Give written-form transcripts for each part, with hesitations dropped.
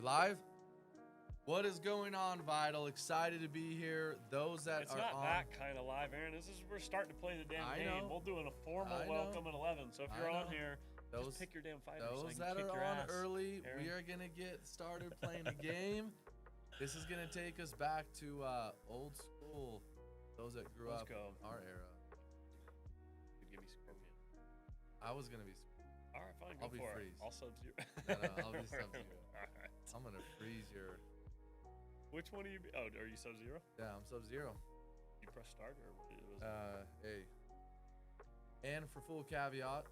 live? What is going on, Vital? Excited to be here. Those that it's are not on. that kind of live, Aaron. We're starting to play the damn I game. know. We're doing a formal I know. welcome at 11. So if you're I on know. here, Those, just pick your damn fighter. those so I can that kick are your on ass, early, Aaron. we are gonna get started playing a game. This is gonna take us back to old school. Those that grew Let's up go. in our era. You give me Scorpion. I was gonna be. All right, fine. Go I'll be for freeze. it. I'll Sub-Zero. No, I'll be Sub-Zero. All right. I'm gonna freeze your. Which one are you? Oh, are you Sub-Zero? Yeah, I'm Sub-Zero. You press start or what was Hey. And for full caveat,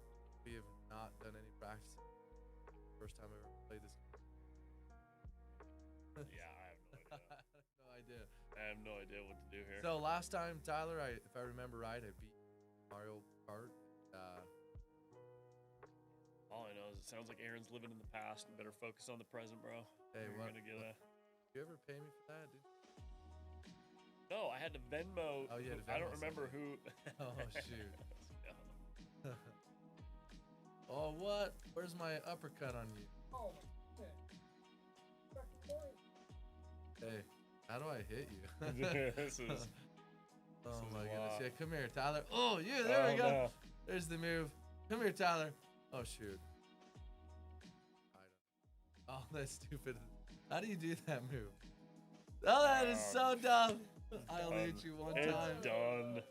we have not done any practice. First time I ever played this game. Yeah, I have no idea. No idea. I have no idea what to do here. So last time, Tyler, if I remember right, I beat Mario Kart. All I know is it sounds like Aaron's living in the past and better focus on the present, bro. Hey, You're what? gonna get a. You ever pay me for that, dude? No, I had to Venmo. Oh, you had to I don't Venmo remember who. Oh shoot. Oh what? Where's my uppercut on you? Oh my shit. Hey, how do I hit you? This is. Oh This is my a goodness. lot. Yeah, come here, Tyler. Oh yeah, there we Oh, go. no. There's the move. Come here, Tyler. Oh shoot. Oh, that's stupid. How do you do that move? Oh, that is so dumb. I only hit you one It's time. done.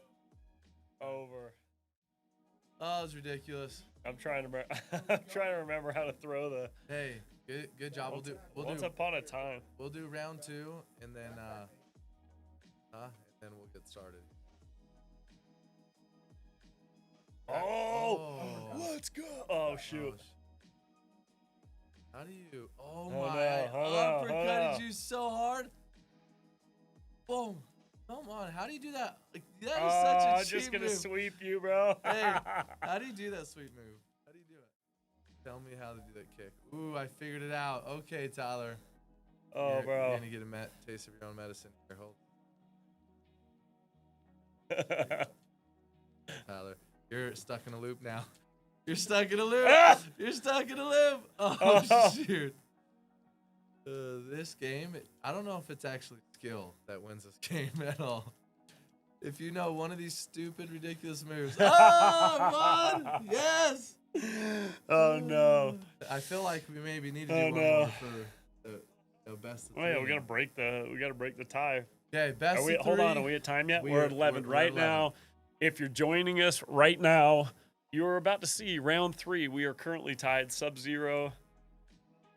Over. Oh, it's ridiculous. I'm trying to. I'm trying to remember how to throw the. Hey, good job. Once upon a time. We'll do round 2 and then we'll get started. Oh, let's go. Oh shoot. How do you? Oh Oh, my! no, hold on, hold Uppercutted on. you so hard. Boom! Come on! How do you do that? Like, that is Oh, such a I'm cheap just gonna move. sweep you, bro. Hey, how do you do that sweet move? How do you do it? Tell me how to do that kick. Ooh, I figured it out. Okay, Tyler. Oh, You're bro. gonna get a taste of your own medicine. Here, hold. Tyler, you're stuck in a loop now. You're stuck in a loop. Ah! You're stuck in a loop. Oh, Oh. shoot. This game, I don't know if it's actually skill that wins this game at all. If you know one of these stupid, ridiculous moves. Oh, one! Yes! Oh no. I feel like we maybe need to do Oh, one no. more for the best of Oh yeah, three. we gotta break the tie. Okay, best Are we? of Hold on, three. are we at time yet? We We're are- at 11 we're right at 11. now. If you're joining us right now, you're about to see round 3. We are currently tied. Sub-Zero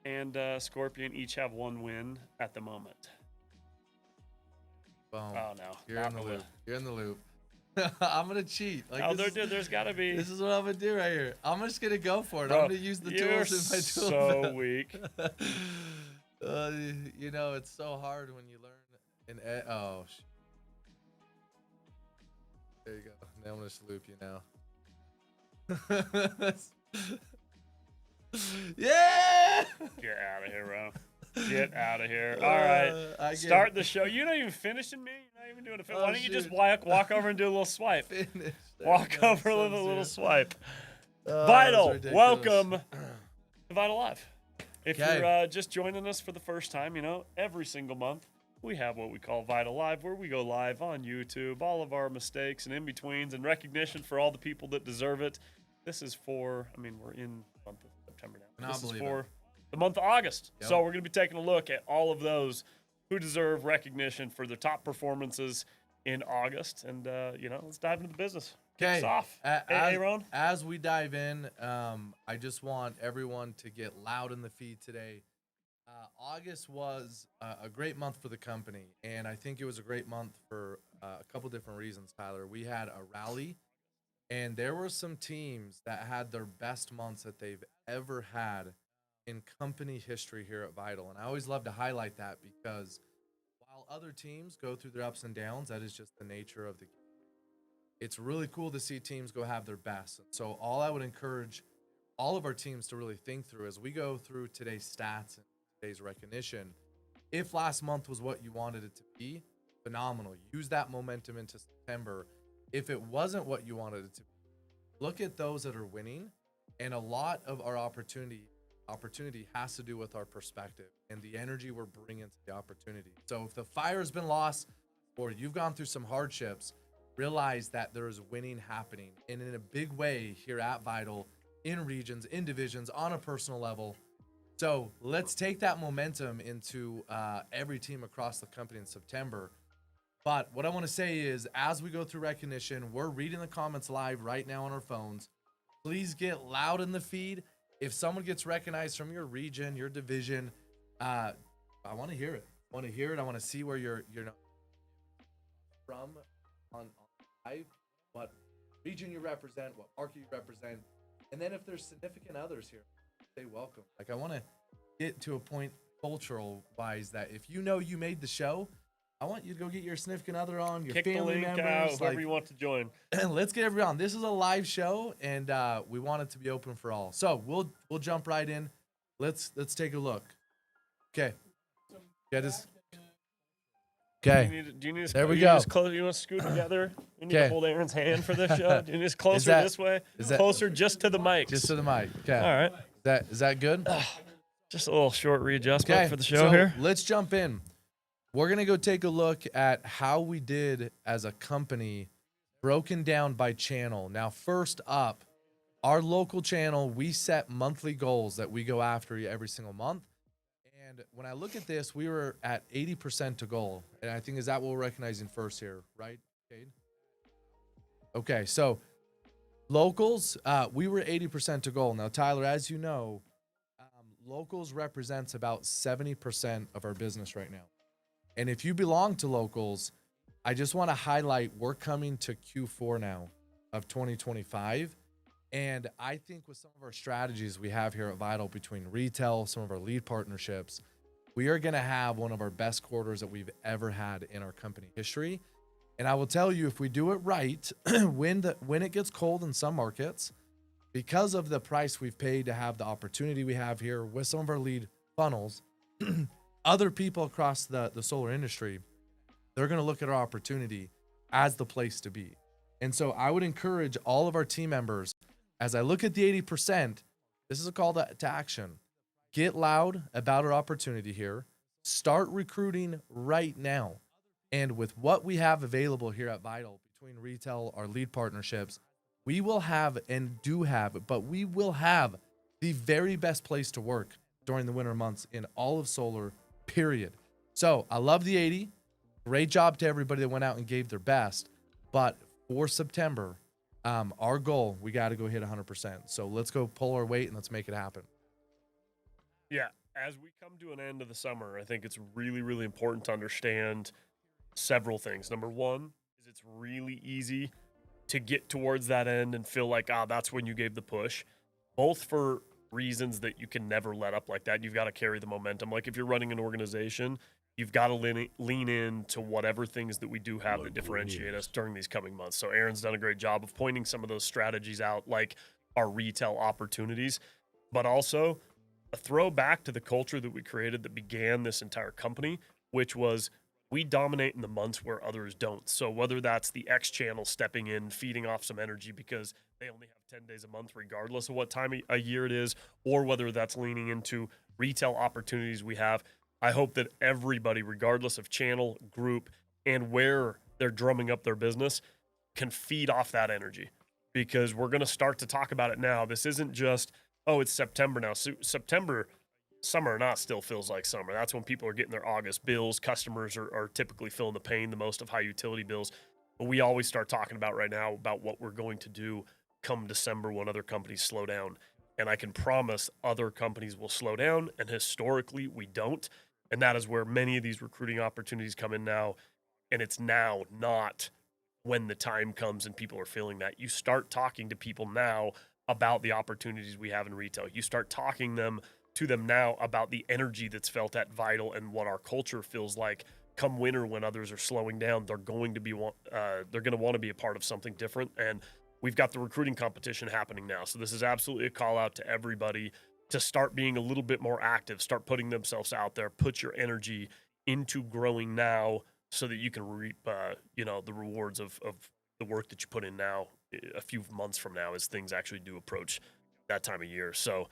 and Scorpion each have 1 win at the moment. Boom. Oh no, You're not in the really. loop. You're in the loop. I'm gonna cheat. Like Oh, this is- there's gotta be. This is what I'm gonna do right here. I'm just gonna go for it. Bro, I'm gonna use the you're tools in my tool so belt. weak. You know, it's so hard when you learn. Oh, there you go. Now I'm gonna just loop you now. Yeah! Get out of here, bro. Get out of here. All right. Start the show. You're not even finishing me. You're not even doing a fin. Oh, Why don't you just shoot. walk over and do a little swipe? Finish. There Walk we go. over with a Sub-Zero. little swipe. Oh, Vital, that's ridiculous. welcome to Vital Live. If Okay. you're just joining us for the first time, you know, every single month we have what we call Vital Live, where we go live on YouTube, all of our mistakes and in-betweens and recognition for all the people that deserve it. This is for, I mean, we're in the month of September now. Cannot This is believe for it. the month of August. Yep. So we're going to be taking a look at all of those who deserve recognition for their top performances in August. And, you know, let's dive into the business. Kick us Okay, off. Hey, Aaron. as we dive in, I just want everyone to get loud in the feed today. August was a great month for the company, and I think it was a great month for a couple different reasons, Tyler. We had a rally, and there were some teams that had their best months that they've ever had in company history here at Vital, and I always love to highlight that because while other teams go through their ups and downs, that is just the nature of the game. It's really cool to see teams go have their best. So all I would encourage all of our teams to really think through as we go through today's stats and today's recognition, if last month was what you wanted it to be, phenomenal. Use that momentum into September. If it wasn't what you wanted it to be, look at those that are winning, and a lot of our opportunity opportunity has to do with our perspective and the energy we're bringing to the opportunity. So if the fire has been lost or you've gone through some hardships, realize that there is winning happening, and in a big way here at Vital, in regions, in divisions, on a personal level. So let's take that momentum into every team across the company in September. But what I want to say is, as we go through recognition, we're reading the comments live right now on our phones. Please get loud in the feed. If someone gets recognized from your region, your division, I want to hear it. I want to hear it. I want to see where you're from on live, what region you represent, what market you represent, and then if there's significant others here, say welcome. Like, I want to get to a point cultural wise that if you know you made the show, I want you to go get your significant other on, your Kick the family link members, out, whoever like, you want to join. let's get everyone on. This is a live show, and we want it to be open for all. So we'll jump right in. Let's take a look. Okay. Get us. Okay. Do you need to There we you go. Just close, you want to scoot together? You need to Okay. hold Aaron's hand for this show. Do you need to closer that- this way? is that- Closer just to the mic. Just to the mic. Okay. All right. Is that good? Just a little short readjustment Okay. for the show so here. let's jump in. We're gonna go take a look at how we did as a company, broken down by channel. Now, first up, our local channel, we set monthly goals that we go after every single month. And when I look at this, we were at 80% to goal. And I think, is that what we're recognizing first here, right, Cade? Okay, so locals, we were 80% to goal. Now, Tyler, as you know, locals represents about 70% of our business right now. And if you belong to locals, I just want to highlight we're coming to Q4 now of 2025. And I think with some of our strategies we have here at Vital between retail, some of our lead partnerships, we are going to have one of our best quarters that we've ever had in our company history. And I will tell you, if we do it right, when it gets cold in some markets, because of the price we've paid to have the opportunity we have here with some of our lead funnels, other people across the solar industry, they're going to look at our opportunity as the place to be. And so I would encourage all of our team members, as I look at the 80%, this is a call to action. Get loud about our opportunity here. Start recruiting right now. And with what we have available here at Vital, between retail, our lead partnerships, we will have and do have, but we will have the very best place to work during the winter months in all of solar, period. So I love the 80. Great job to everybody that went out and gave their best. But for September, our goal, we got to go hit 100%. So let's go pull our weight and let's make it happen. Yeah, as we come to an end of the summer, I think it's really, really important to understand several things. Number one is it's really easy to get towards that end and feel like, that's when you gave the push, both for reasons that you can never let up like that. You've got to carry the momentum. Like if you're running an organization, you've got to lean into whatever things that we do have that differentiate us during these coming months. So Aaron's done a great job of pointing some of those strategies out, like our retail opportunities, but also a throwback to the culture that we created that began this entire company, which was we dominate in the months where others don't. So whether that's the X channel stepping in, feeding off some energy because they only have 10 days a month, regardless of what time a year it is, or whether that's leaning into retail opportunities we have, I hope that everybody, regardless of channel, group, and where they're drumming up their business, can feed off that energy, because we're going to start to talk about it now. This isn't just, it's September now. September, summer or not, still feels like summer. That's when people are getting their August bills. Customers are typically feeling the pain the most of high utility bills. But we always start talking about right now about what we're going to do come December when other companies slow down. And I can promise other companies will slow down, and historically we don't. And that is where many of these recruiting opportunities come in now. And it's now, not when the time comes and people are feeling that. You start talking to people now about the opportunities we have in retail. You start talking to them now about the energy that's felt at Vital and what our culture feels like come winter when others are slowing down. They're going to want to be a part of something different. And we've got the recruiting competition happening now. So this is absolutely a call out to everybody to start being a little bit more active, start putting themselves out there, put your energy into growing now so that you can reap, the rewards of the work that you put in now a few months from now as things actually do approach that time of year. So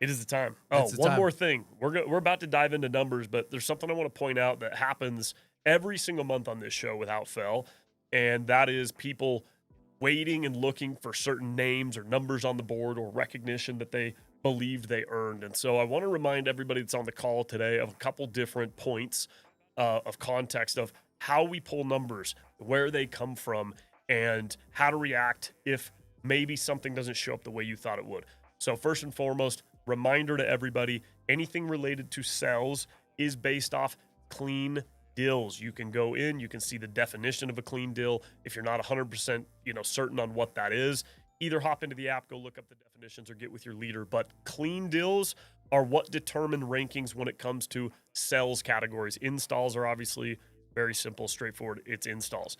It is the time. It's Oh, the one time. more thing. We're about to dive into numbers, but there's something I want to point out that happens every single month on this show without fail, and that is people waiting and looking for certain names or numbers on the board or recognition that they believed they earned. And so I want to remind everybody that's on the call today of a couple different points of context of how we pull numbers, where they come from, and how to react if maybe something doesn't show up the way you thought it would. So first and foremost, reminder to everybody, anything related to sales is based off clean deals. You can go in, you can see the definition of a clean deal. If you're not 100%, certain on what that is, either hop into the app, go look up the definitions, or get with your leader. But clean deals are what determine rankings when it comes to sales categories. Installs are obviously very simple, straightforward. It's installs.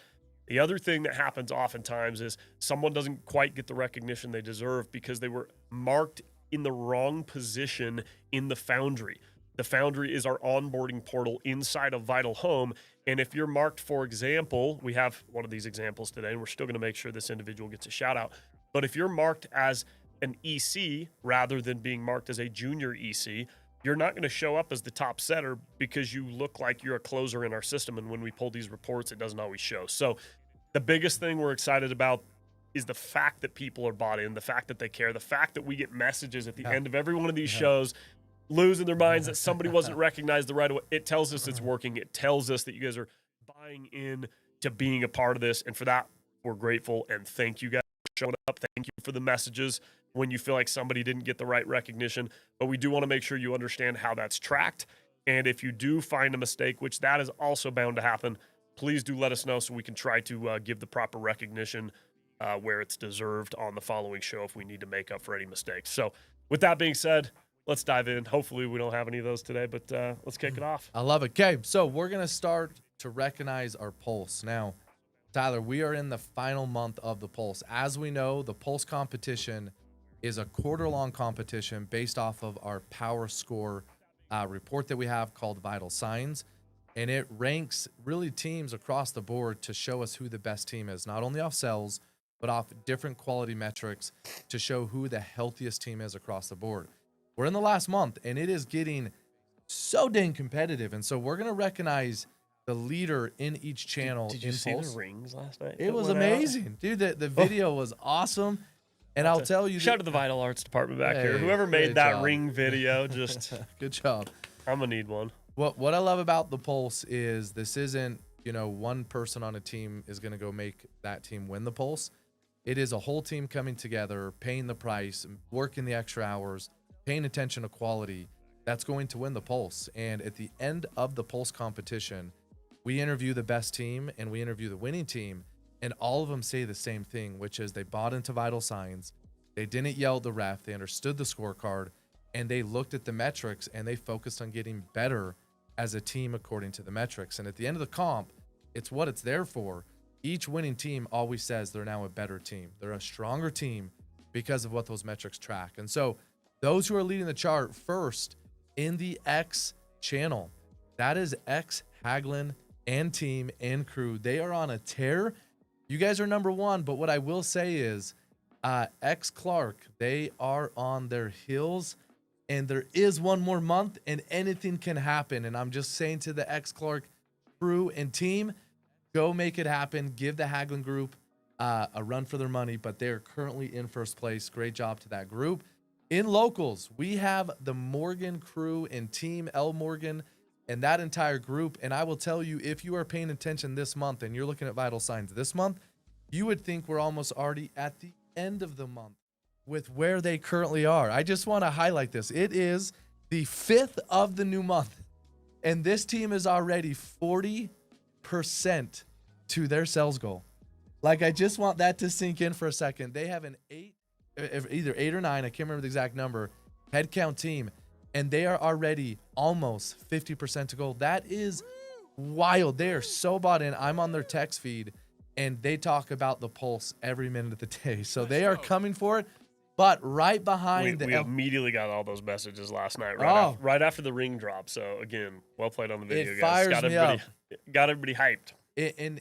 The other thing that happens oftentimes is someone doesn't quite get the recognition they deserve because they were marked in the wrong position in the Foundry. The Foundry is our onboarding portal inside of Vital Home. And if you're marked, for example, we have one of these examples today, and we're still going to make sure this individual gets a shout out. But if you're marked as an EC rather than being marked as a junior EC, you're not going to show up as the top setter because you look like you're a closer in our system. And when we pull these reports, it doesn't always show. So the biggest thing we're excited about is the fact that people are bought in, the fact that they care, the fact that we get messages at the end of every one of these shows losing their minds that somebody wasn't recognized the right away. It tells us it's working. It tells us that you guys are buying in to being a part of this. And for that, we're grateful. And thank you guys for showing up. Thank you for the messages when you feel like somebody didn't get the right recognition. But we do want to make sure you understand how that's tracked. And if you do find a mistake, which that is also bound to happen, please do let us know so we can try to give the proper recognition where it's deserved on the following show if we need to make up for any mistakes. So with that being said, let's dive in. Hopefully we don't have any of those today, but let's kick it off. I love it. Okay, so we're going to start to recognize our pulse. Now, Tyler, we are in the final month of the pulse. As we know, the pulse competition is a quarter-long competition based off of our power score report that we have called Vital Signs, and it ranks really teams across the board to show us who the best team is, not only off sales, but off different quality metrics to show who the healthiest team is across the board. We're in the last month, and it is getting so dang competitive. And so we're going to recognize the leader in each channel. Did you see the rings last night? It was amazing. Dude, the video was awesome. And I'll tell you. Shout out to the Vital Arts department back here. Hey, Whoever made great that job. ring video, just Good job. I'm going to need one. What I love about the Pulse is this isn't, one person on a team is going to go make that team win the Pulse. It is a whole team coming together, paying the price, working the extra hours, paying attention to quality. That's going to win the Pulse. And at the end of the Pulse competition, we interview the best team and we interview the winning team. And all of them say the same thing, which is they bought into Vital Signs. They didn't yell at the ref. They understood the scorecard. And they looked at the metrics and they focused on getting better as a team according to the metrics. And at the end of the comp, it's what it's there for. Each winning team always says they're now a better team. They're a stronger team because of what those metrics track. And so those who are leading the chart first in the X channel, that is X, Haglin, and team and crew. They are on a tear. You guys are number one, but what I will say is X Clark, they are on their heels, and there is one more month and anything can happen. And I'm just saying to the X Clark crew and team, go make it happen. Give the Haglin group a run for their money, but they're currently in first place. Great job to that group. In locals, we have the Morgan crew and team L Morgan and that entire group. And I will tell you, if you are paying attention this month and you're looking at Vital Signs this month, you would think we're almost already at the end of the month with where they currently are. I just want to highlight this. It is the 5th of the new month, and this team is already 40% to their sales goal. Like, I just want that to sink in for a second. They have an either 8 or 9, I can't remember the exact number, head count team, and they are already almost 50% to goal. That is wild. They are so bought in. I'm on their text feed, and they talk about the Pulse every minute of the day. So they are coming for it. But right behind we immediately got all those messages last night, right after the ring drop. So again, well played on the video, it guys. fires me up. Got everybody hyped. And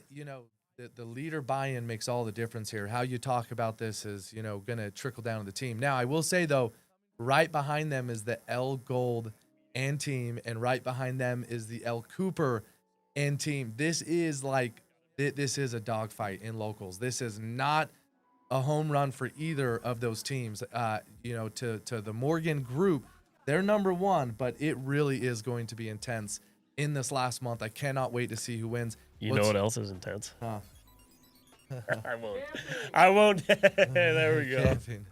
the leader buy-in makes all the difference here. How you talk about this is, going to trickle down to the team. Now, I will say, though, Right behind them is the L Gold and team, and right behind them is the L Cooper and team. This is a dogfight in locals. This is not a home run for either of those teams. To the Morgan group, they're number one, but it really is going to be intense in this last month. I cannot wait to see who wins. You know what else is intense? Huh. I won't. There we go. Camping.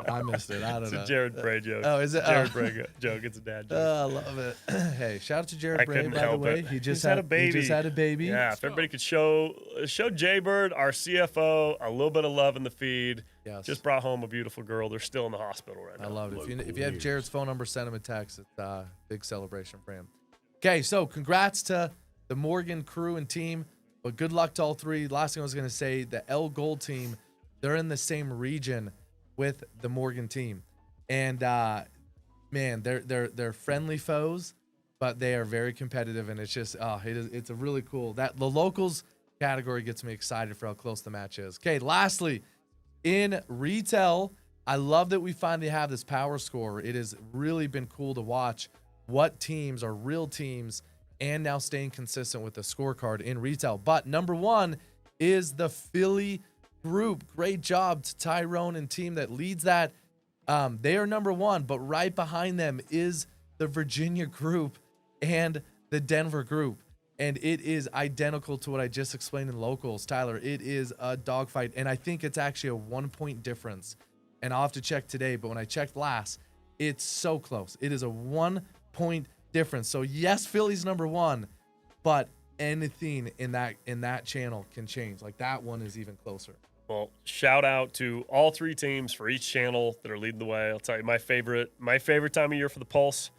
I missed it. I don't It's know. a Jared Bray joke. Oh, is it? Jared Bray joke. It's a dad joke. I love it. Hey, shout out to Jared I Bray, couldn't by the help way. it. He just had a baby. He just had a baby. Yeah, if everybody could show Jaybird, our CFO, a little bit of love in the feed. Yes. Just brought home a beautiful girl. They're still in the hospital right now. I love it. If you have Jared's phone number, send him a text. It's a big celebration for him. Okay, so congrats to the Morgan crew and team, but good luck to all three. Last thing I was going to say, the L Gold team, they're in the same region with the Morgan team. And man, they're friendly foes, but they are very competitive, and it's just it's a really cool that the locals category gets me excited for how close the match is. Okay, lastly, in retail, I love that we finally have this power score. It has really been cool to watch what teams are real teams and now staying consistent with the scorecard in retail. But number one is the Philly group. Great job to Tyrone and team that leads that. They are number one, but right behind them is the Virginia group and the Denver group. And it is identical to what I just explained in locals, Tyler. It is a dogfight, and I think it's actually a 1 point difference. And I'll have to check today, but when I checked last, it's so close. It is a 1 point difference. So yes, Philly's number one, but anything in that channel can change. Like that one is even closer. Well, shout out to all three teams for each channel that are leading the way. I'll tell you, my favorite time of year for the Pulse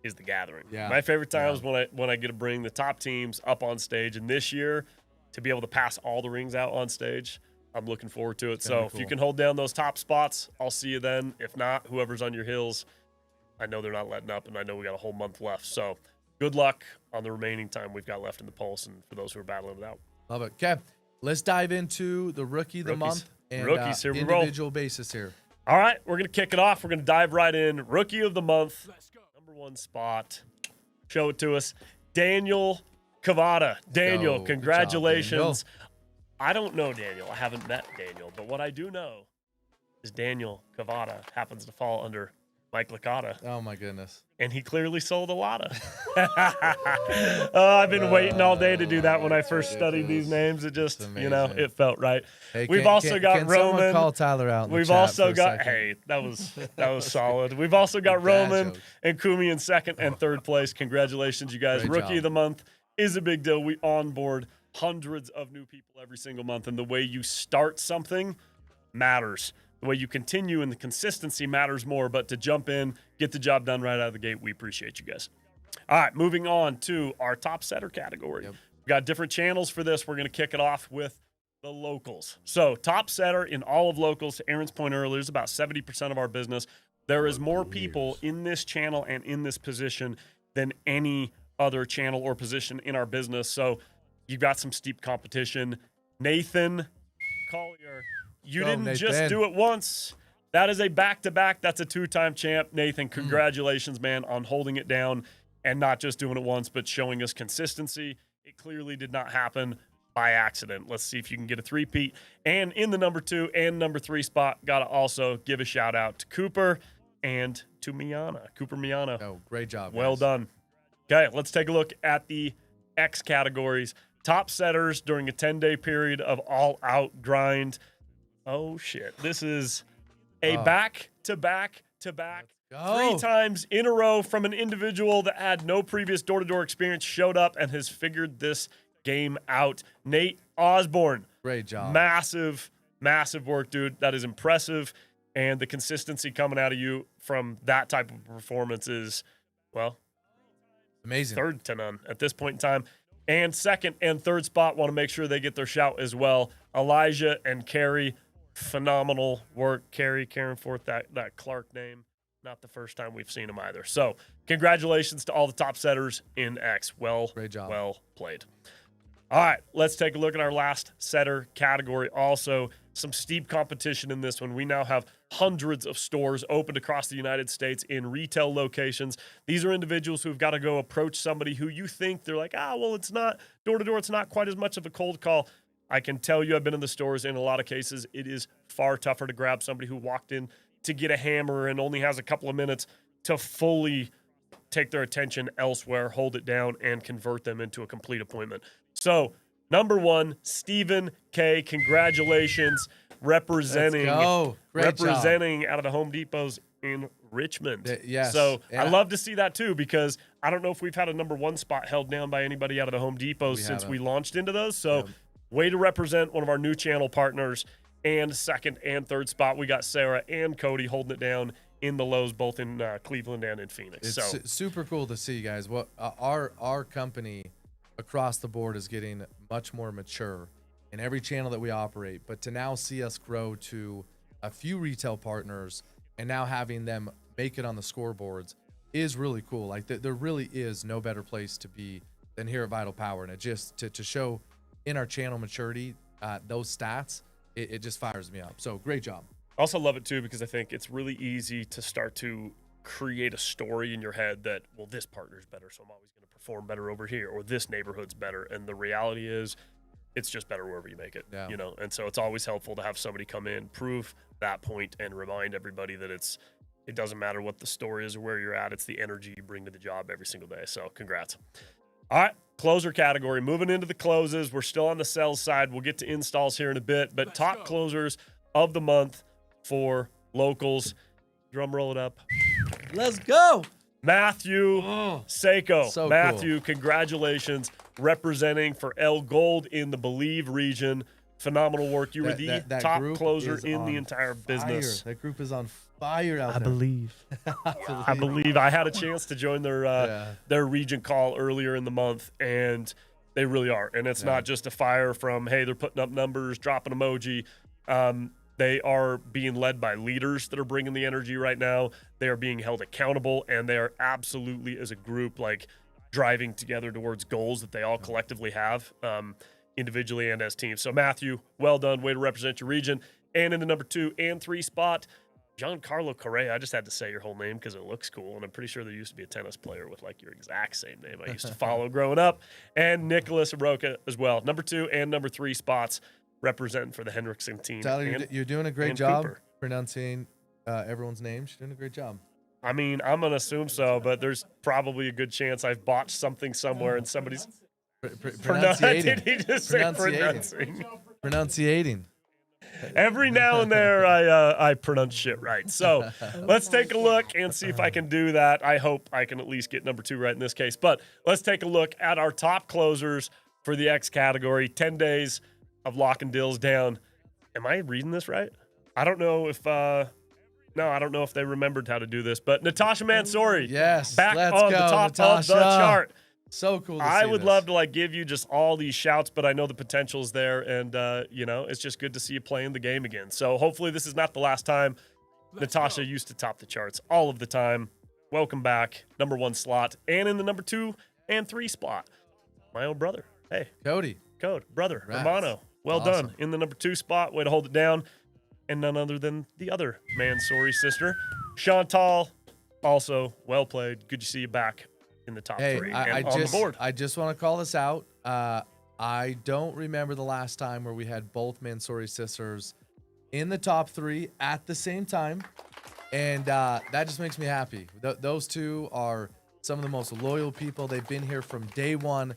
is the gathering. Yeah. My favorite time is when I get to bring the top teams up on stage. And this year, to be able to pass all the rings out on stage, I'm looking forward to it. So if you can hold down those top spots, I'll see you then. If not, whoever's on your heels, I know they're not letting up, and I know we got a whole month left. So good luck on the remaining time we've got left in the Pulse, and for those who are battling it out. Love it. Okay, let's dive into the rookie of the month and Rookies, here we roll. individual basis here. All right, we're going to kick it off. We're going to dive right in. Rookie of the month, number one spot. Show it to us. Daniel Cavada. Daniel, Good congratulations. job, Daniel. I don't know Daniel. I haven't met Daniel. But what I do know is Daniel Cavada happens to fall under Mike Licata. Oh, my goodness. And he clearly sold a lot of. I've been waiting all day to do that when I first studied these names. It just, amazing. it felt right. Hey, We've also got can Roman. Someone call Tyler out in the We've chat also for a got, second? hey, that was solid. We've also got Dad Roman joke. and Kumi in second and third place. Congratulations, you guys. Great Rookie job. of the month is a big deal. We onboard hundreds of new people every single month, and the way you start something matters. The way you continue and the consistency matters more, but to jump in, get the job done right out of the gate, we appreciate you guys. All right, moving on to our top setter category. Yep. We've got different channels for this. We're going to kick it off with the locals. So top setter in all of locals, to Aaron's point earlier, is about 70% of our business. There is more people in this channel and in this position than any other channel or position in our business. So you've got some steep competition. Nathan Collier, you Go, didn't just Nathan. do it once. That is a back-to-back. That's a two-time champ. Nathan, congratulations, man, on holding it down and not just doing it once, but showing us consistency. It clearly did not happen by accident. Let's see if you can get a three-peat. And in the number 2 and number 3 spot, got to also give a shout-out to Cooper and to Miana. Cooper Miana. Oh, great job. Well guys. done. Okay, let's take a look at the X categories. Top setters during a 10-day period of all-out grind. Oh, shit. This is a back-to-back-to-back. Go. 3 times in a row from an individual that had no previous door-to-door experience, showed up and has figured this game out. Nate Osborne. Great job. Massive, massive work, dude. That is impressive. And the consistency coming out of you from that type of performance is, well, Amazing. third to none at this point in time. And second and third spot want to make sure they get their shout as well. Elijah and Carrie, phenomenal work. Carrie carrying forth that Clark name. Not the first time we've seen him either. So congratulations to all the top setters in X. Great job. Well played. All right, let's take a look at our last setter category also. some steep competition in this one. We now have hundreds of stores opened across the United States in retail locations. These are individuals who've got to go approach somebody who you think they're like, well, it's not door to door. It's not quite as much of a cold call. I can tell you, I've been in the stores. In a lot of cases, it is far tougher to grab somebody who walked in to get a hammer and only has a couple of minutes to fully take their attention elsewhere, hold it down, and convert them into a complete appointment. So, number one, Stephen K. Congratulations, representing out of the Home Depots in Richmond. Yes. So Yeah. I love to see that too, because I don't know if we've had a number one spot held down by anybody out of the Home Depots since we launched into those. So way to represent one of our new channel partners. And second and third spot, we got Sarah and Cody holding it down in the Lowe's, both in Cleveland and in Phoenix. It's super cool to see, guys. What our company across the board is getting much more mature in every channel that we operate. But to now see us grow to a few retail partners and now having them make it on the scoreboards is really cool. Like there really is no better place to be than here at Vital Power, and it just to show in our channel maturity those stats, it just fires me up. So great job. I also love it too, because I think it's really easy to start to create a story in your head that, well, this partner's better, so I'm always going to perform better over here, or this neighborhood's better. And the reality is, it's just better wherever you make it, you know? And so it's always helpful to have somebody come in, prove that point, and remind everybody that it doesn't matter what the story is or where you're at. It's the energy you bring to the job every single day. So congrats. All right, closer category. Moving into the closes. We're still on the sales side. We'll get to installs here in a bit, but top closers of the month for locals. Drum roll it up. Let's go. Matthew Seiko. So Matthew, congratulations, representing for El Gold in the Believe region. Phenomenal work. You were the top closer in the entire business. That group is on fire out there. I believe. I had a chance to join their region call earlier in the month, and they really are. And it's not just a fire from, hey, they're putting up numbers, dropping emoji. They are being led by leaders that are bringing the energy right now. They are being held accountable, and they are absolutely, as a group, like driving together towards goals that they all collectively have, individually and as teams. So, Matthew, well done. Way to represent your region. And in the number 2 and 3 spot, Giancarlo Correa. I just had to say your whole name because it looks cool, and I'm pretty sure there used to be a tennis player with like your exact same name I used to follow growing up. And Nicholas Aroka as well. Number 2 and number 3 spots representing for the Hendrickson team. Tyler, you're doing a great job pronouncing everyone's names. You're doing a great job. I mean, I'm going to assume so, but there's probably a good chance I've botched something somewhere and somebody's Pronunciating. Did he just say pronouncing? Pronunciating. Every now and there, I pronounce shit right. So let's take a look and see if I can do that. I hope I can at least get number 2 right in this case. But let's take a look at our top closers for the X category. 10 days of locking deals down. Am I reading this right? I don't know if I don't know if they remembered how to do this, but Natasha Mansouri, back on the top of the chart. So cool to see I would this. love to like give you just all these shouts, but I know the potential's there, and it's just good to see you playing the game again. So hopefully this is not the last time Natasha used to top the charts all of the time. Welcome back, number 1 slot, and in the number 2 and 3 spot, my old brother. Hey, Cody, brother, Rats. Hermano. Well Awesome. done. In the number 2 spot, way to hold it down. And none other than the other Mansouri sister, Chantal. Also, well played. Good to see you back in the top 3 and on the board. I just want to call this out. I don't remember the last time where we had both Mansouri sisters in the top 3 at the same time. And that just makes me happy. Those two are some of the most loyal people. They've been here from day one.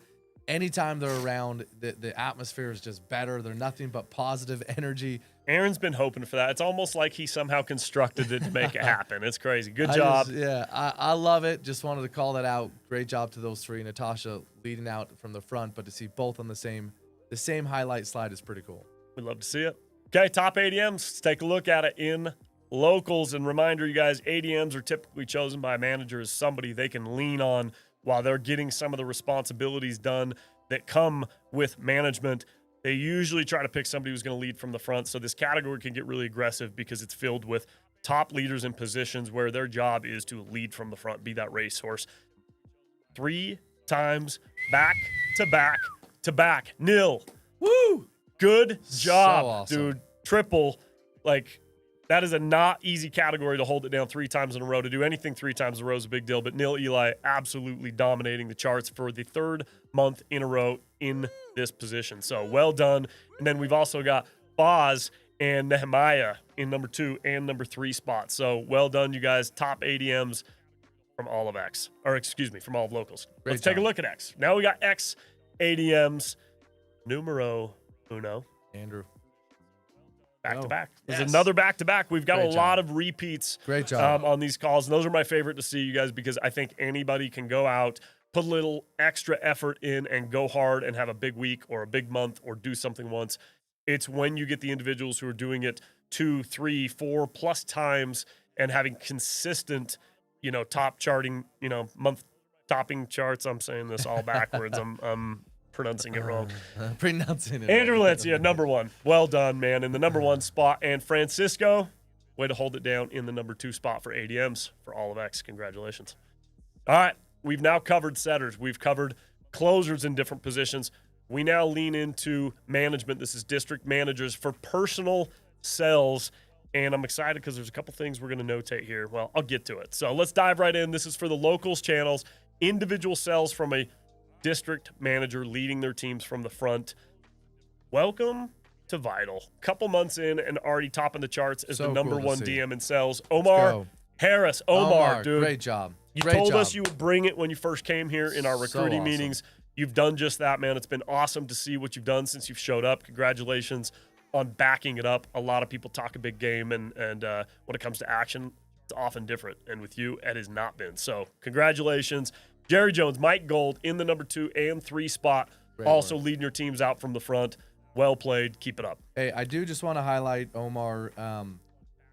Anytime they're around, the atmosphere is just better. They're nothing but positive energy. Aaron's been hoping for that. It's almost like he somehow constructed it to make it happen. It's crazy. Good job. I love it. Just wanted to call that out. Great job to those 3. Natasha leading out from the front, but to see both on the same highlight slide is pretty cool. We'd love to see it. Okay, top ADMs. Let's take a look at it in locals. And reminder, you guys, ADMs are typically chosen by a manager as somebody they can lean on while they're getting some of the responsibilities done that come with management. They usually try to pick somebody who's going to lead from the front. So this category can get really aggressive because it's filled with top leaders in positions where their job is to lead from the front, be that racehorse. 3 times back to back to back. Nil. Woo! Good job, awesome. dude. triple, like that is a not easy category to hold it down 3 times in a row. To do anything 3 times in a row is a big deal. But Neil Eli absolutely dominating the charts for the 3rd month in a row in this position. So well done. And then we've also got Boz and Nehemiah in number 2 and number 3 spots. So well done, you guys. Top ADMs from all of X, or excuse me, from all of locals. Let's take a look at X. Now we got X ADMs numero uno. Andrew. Back to back. There's another back to back. We've got a lot of repeats on these calls. And those are my favorite to see, you guys, because I think anybody can go out, put a little extra effort in and go hard and have a big week or a big month or do something once. It's when you get the individuals who are doing it 2, 3, 4 plus times and having consistent, top charting, month topping charts. I'm saying this all backwards. I'm pronouncing it wrong. Andrew Valencia, number 1. Well done, man, in the number 1 spot. And Francisco, way to hold it down in the number 2 spot for ADMs for all of X. Congratulations. All right, we've now covered setters. We've covered closers in different positions. We now lean into management. This is district managers for personal cells. And I'm excited because there's a couple things we're going to notate here. Well, I'll get to it. So let's dive right in. This is for the locals channels, individual cells from a district manager leading their teams from the front. Welcome to VITL. Couple months in and already topping the charts as the number 1 DM in cells. Omar Harris. Omar, dude. Great job. You told us you would bring it when you first came here in our recruiting meetings. You've done just that, man. It's been awesome to see what you've done since you've showed up. Congratulations on backing it up. A lot of people talk a big game, and when it comes to action, it's often different. And with you, it has not been. So congratulations. Jerry Jones, Mike Gold in the number 2 and 3 spot, also leading your teams out from the front. Well played. Keep it up. Hey, I do just want to highlight Omar.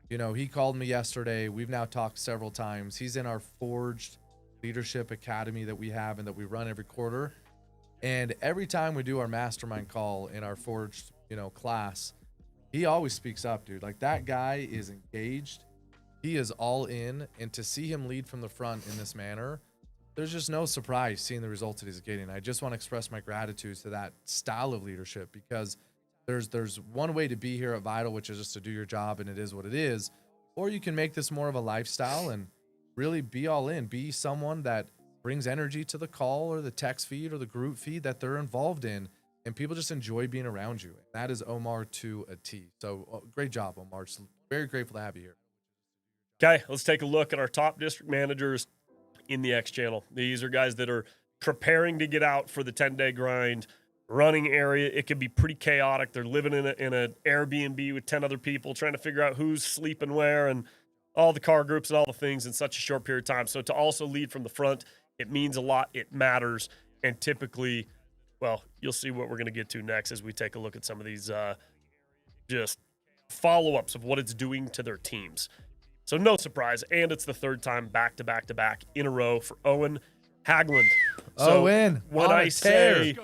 He called me yesterday. We've now talked several times. He's in our Forged Leadership Academy that we have and that we run every quarter. And every time we do our mastermind call in our Forged, class, he always speaks up, dude. Like, that guy is engaged. He is all in. And to see him lead from the front in this manner, there's just no surprise seeing the results that he's getting. I just want to express my gratitude to that style of leadership, because there's one way to be here at VITL, which is just to do your job, and it is what it is. Or you can make this more of a lifestyle and really be all in. Be someone that brings energy to the call or the text feed or the group feed that they're involved in, and people just enjoy being around you. And that is Omar to a T. So great job, Omar. Just very grateful to have you here. Okay, let's take a look at our top district managers in the X channel. These are guys that are preparing to get out for the 10-day grind, running area. It can be pretty chaotic. They're living in an Airbnb with 10 other people, trying to figure out who's sleeping where and all the car groups and all the things in such a short period of time. So to also lead from the front, it means a lot. It matters. And typically, well, you'll see what we're going to get to next as we take a look at some of these just follow-ups of what it's doing to their teams. So no surprise, and it's the 3rd time back-to-back in a row for Owen Haglund. So Owen, when I say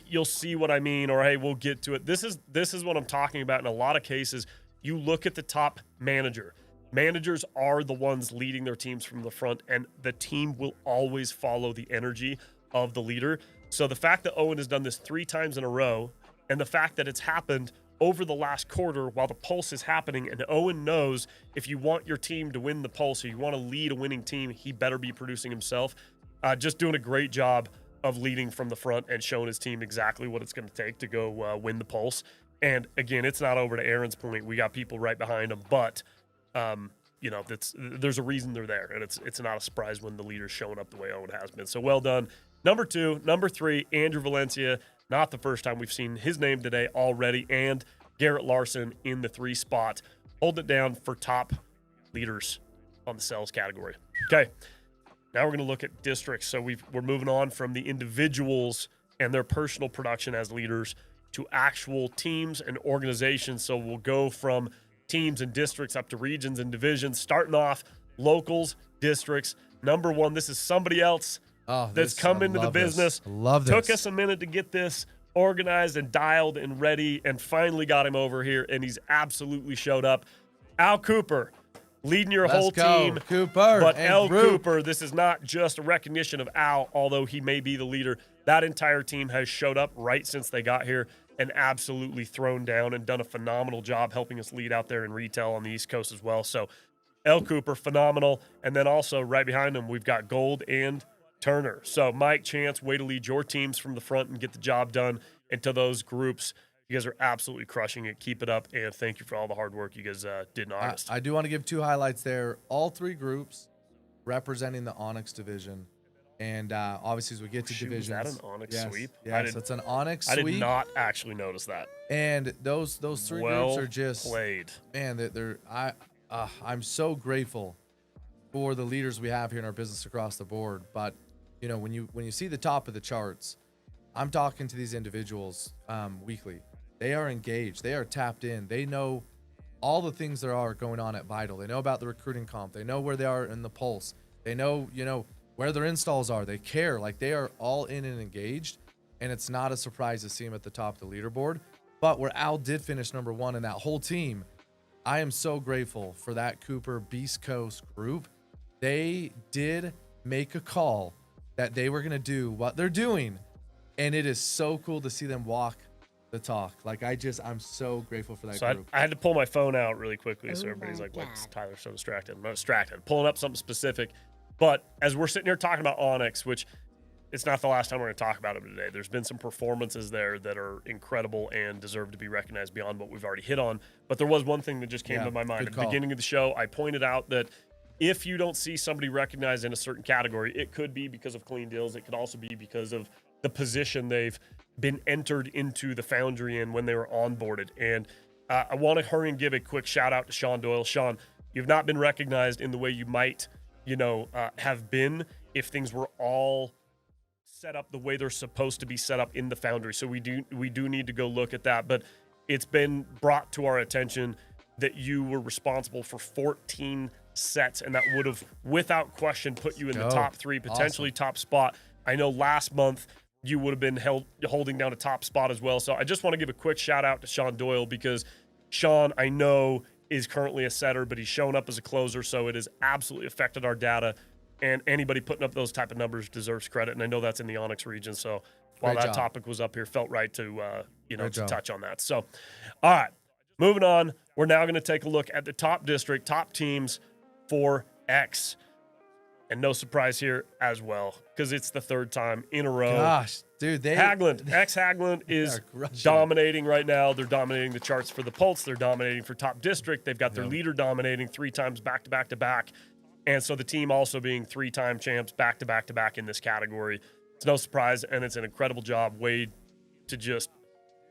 you'll see what I mean, or hey, we'll get to it. This is what I'm talking about. In a lot of cases, you look at the top manager. Managers are the ones leading their teams from the front, and the team will always follow the energy of the leader. So the fact that Owen has done this 3 times in a row, and the fact that it's happened over the last quarter while the pulse is happening, and Owen knows if you want your team to win the pulse or you want to lead a winning team, he better be producing himself. Just doing a great job of leading from the front and showing his team exactly what it's going to take to go win the pulse. And again, it's not over to Aaron's point. We got people right behind him, but there's a reason they're there, and it's not a surprise when the leader's showing up the way Owen has been. So well done. Number 2, number 3, Andrew Valencia. Not the first time we've seen his name today already, and Garrett Larson in the 3 spot. Hold it down for top leaders on the cells category. Okay, now we're going to look at districts. So we're moving on from the individuals and their personal production as leaders to actual teams and organizations. So we'll go from teams and districts up to regions and divisions, starting off locals, districts. Number 1, this is somebody else that's come into the business. Love this. Took us a minute to get this organized and dialed and ready, and finally got him over here, and he's absolutely showed up. Al Cooper, leading your whole team. Cooper. But Al Cooper, this is not just a recognition of Al, although he may be the leader. That entire team has showed up right since they got here. and absolutely thrown down and done a phenomenal job helping us lead out there in retail on the East Coast as well. So L. Cooper, phenomenal. And then also right behind him, we've got Gold and Turner. So Mike, Chance, way to lead your teams from the front and get the job done. And to those groups, you guys are absolutely crushing it. Keep it up, and thank you for all the hard work you guys did in August. I do want to give 2 highlights there. All 3 groups representing the Onyx division. And obviously, as we get to divisions. Is that an Onyx sweep? Yes, it's an Onyx sweep. I did not actually notice that. And those 3 groups are just played. Man, I'm so grateful for the leaders we have here in our business across the board. But you know, when you see the top of the charts, I'm talking to these individuals weekly. They are engaged. They are tapped in. They know all the things that are going on at VITL. They know about the recruiting comp. They know where they are in the pulse. They know, where their installs are. They care. Like, they are all in and engaged. And it's not a surprise to see them at the top of the leaderboard. But where Al did finish number 1 in that whole team, I am so grateful for that Cooper Beast Coast group. They did make a call that they were going to do what they're doing. And it is so cool to see them walk the talk. Like, I'm so grateful for that group. I had to pull my phone out really quickly, so everybody's like, what's Tyler so distracted? I'm not distracted. I'm pulling up something specific. But as we're sitting here talking about Onyx, which it's not the last time we're going to talk about it today, there's been some performances there that are incredible and deserve to be recognized beyond what we've already hit on. But there was one thing that just came to my mind. At the beginning of the show, I pointed out that if you don't see somebody recognized in a certain category, it could be because of clean deals. It could also be because of the position they've been entered into the foundry in when they were onboarded. And I want to hurry and give a quick shout out to Sean Doyle. Sean, you've not been recognized in the way you might, have been if things were all set up the way they're supposed to be set up in the foundry. So we do need to go look at that. But it's been brought to our attention that you were responsible for 14 sets, and that would have, without question, put you in the top 3, potentially top spot. I know last month you would have been holding down a top spot as well. So I just want to give a quick shout out to Sean Doyle, because Sean, I know, is currently a setter, but he's shown up as a closer, so it has absolutely affected our data. And anybody putting up those type of numbers deserves credit. And I know that's in the Onyx region. So while that topic was up here, felt right to to touch on that. So, all right, moving on. We're now going to take a look at the top district, top teams for X. And no surprise here as well, because it's the 3rd time in a row. Gosh, dude, Haglund is dominating right now. They're dominating the charts for the Pulse. They're dominating for top district. They've got their leader dominating 3 times back to back to back. And so the team also being 3-time champs back to back to back in this category. It's no surprise, and it's an incredible job. Wade to just